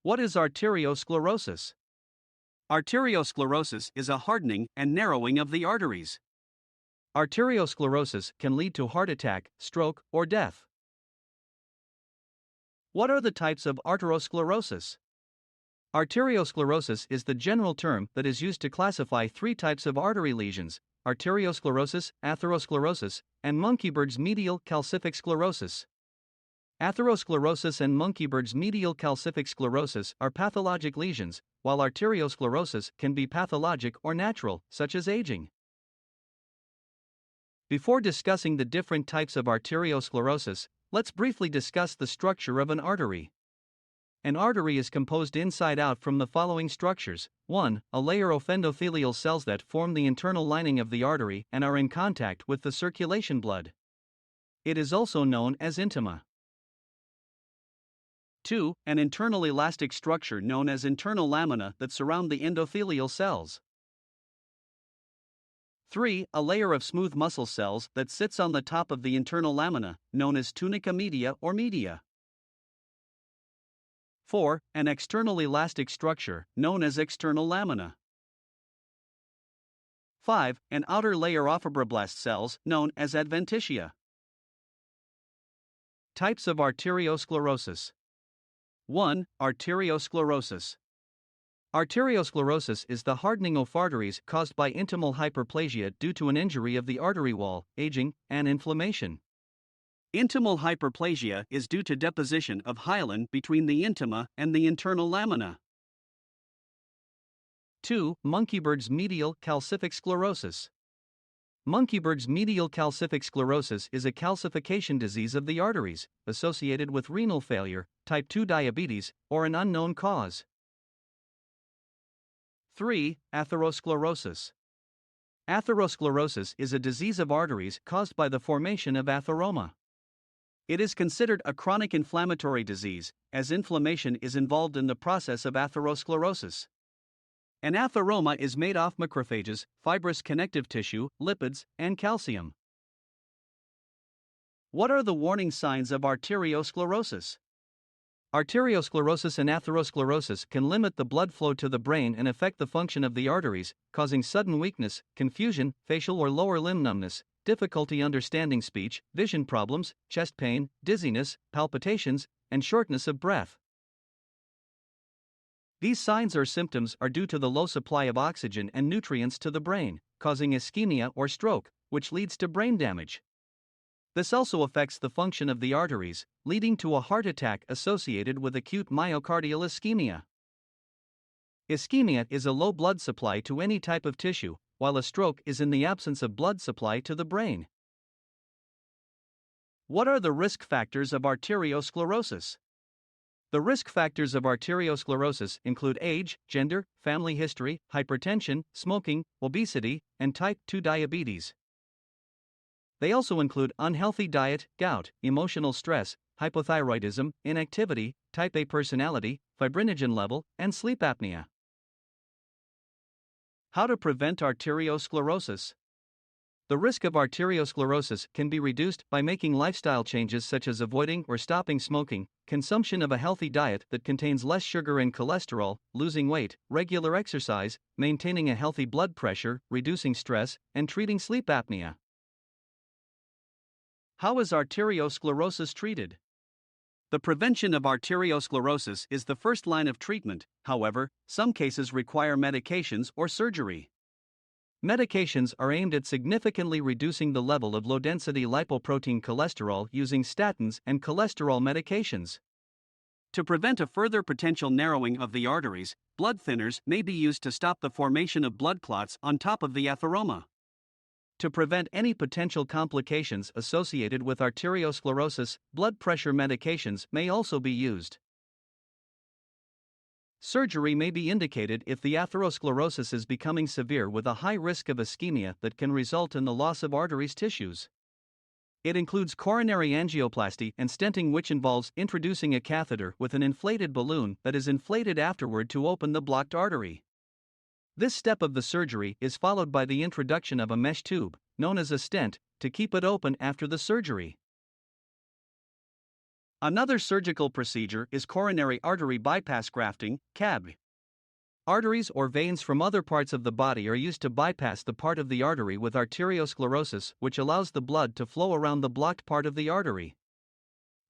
What is arteriosclerosis? Arteriosclerosis is a hardening and narrowing of the arteries. Arteriosclerosis can lead to heart attack, stroke, or death. What are the types of arteriosclerosis? Arteriosclerosis is the general term that is used to classify three types of artery lesions: arteriosclerosis, atherosclerosis, and monkeybird's medial calcific sclerosis. Atherosclerosis and monkeybird's medial calcific sclerosis are pathologic lesions, while arteriosclerosis can be pathologic or natural, such as aging. Before discussing the different types of arteriosclerosis, let's briefly discuss the structure of an artery. An artery is composed inside out from the following structures. 1. A layer of endothelial cells that form the internal lining of the artery and are in contact with the circulation blood. It is also known as intima. 2. An internal elastic structure known as internal lamina that surround the endothelial cells. 3. A layer of smooth muscle cells that sits on the top of the internal lamina, known as tunica media or media. 4. An external elastic structure, known as external lamina. 5. An outer layer of fibroblast cells, known as adventitia. Types of arteriosclerosis. 1. Arteriosclerosis. Arteriosclerosis is the hardening of arteries caused by intimal hyperplasia due to an injury of the artery wall, aging, and inflammation. Intimal hyperplasia is due to deposition of hyaline between the intima and the internal lamina. 2. Monkeybird's medial calcific sclerosis. Monkeybird's medial calcific sclerosis is a calcification disease of the arteries, associated with renal failure, type 2 diabetes, or an unknown cause. 3. Atherosclerosis. Atherosclerosis is a disease of arteries caused by the formation of atheroma. It is considered a chronic inflammatory disease, as inflammation is involved in the process of atherosclerosis. An atheroma is made of macrophages, fibrous connective tissue, lipids, and calcium. What are the warning signs of arteriosclerosis? Arteriosclerosis and atherosclerosis can limit the blood flow to the brain and affect the function of the arteries, causing sudden weakness, confusion, facial or lower limb numbness, difficulty understanding speech, vision problems, chest pain, dizziness, palpitations, and shortness of breath. These signs or symptoms are due to the low supply of oxygen and nutrients to the brain, causing ischemia or stroke, which leads to brain damage. This also affects the function of the arteries, leading to a heart attack associated with acute myocardial ischemia. Ischemia is a low blood supply to any type of tissue, while a stroke is in the absence of blood supply to the brain. What are the risk factors of arteriosclerosis? The risk factors of arteriosclerosis include age, gender, family history, hypertension, smoking, obesity, and type 2 diabetes. They also include unhealthy diet, gout, emotional stress, hypothyroidism, inactivity, type A personality, fibrinogen level, and sleep apnea. How to prevent arteriosclerosis? The risk of arteriosclerosis can be reduced by making lifestyle changes such as avoiding or stopping smoking, consumption of a healthy diet that contains less sugar and cholesterol, losing weight, regular exercise, maintaining a healthy blood pressure, reducing stress, and treating sleep apnea. How is arteriosclerosis treated? The prevention of arteriosclerosis is the first line of treatment. However, some cases require medications or surgery. Medications are aimed at significantly reducing the level of low-density lipoprotein cholesterol using statins and cholesterol medications. To prevent a further potential narrowing of the arteries, blood thinners may be used to stop the formation of blood clots on top of the atheroma. To prevent any potential complications associated with arteriosclerosis, blood pressure medications may also be used. Surgery may be indicated if the atherosclerosis is becoming severe with a high risk of ischemia that can result in the loss of arteries tissues. It includes coronary angioplasty and stenting, which involves introducing a catheter with an inflated balloon that is inflated afterward to open the blocked artery. This step of the surgery is followed by the introduction of a mesh tube, known as a stent, to keep it open after the surgery. Another surgical procedure is coronary artery bypass grafting, CAB. Arteries or veins from other parts of the body are used to bypass the part of the artery with arteriosclerosis, which allows the blood to flow around the blocked part of the artery.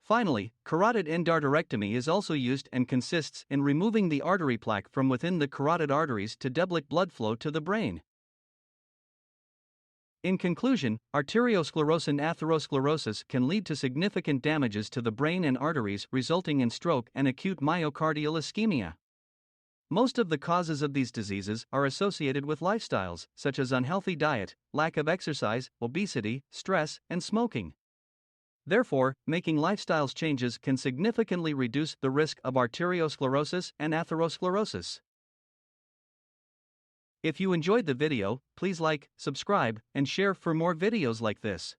Finally, carotid endarterectomy is also used and consists in removing the artery plaque from within the carotid arteries to deblocate blood flow to the brain. In conclusion, arteriosclerosis and atherosclerosis can lead to significant damages to the brain and arteries, resulting in stroke and acute myocardial ischemia. Most of the causes of these diseases are associated with lifestyles, such as unhealthy diet, lack of exercise, obesity, stress, and smoking. Therefore, making lifestyle changes can significantly reduce the risk of arteriosclerosis and atherosclerosis. If you enjoyed the video, please like, subscribe, and share for more videos like this.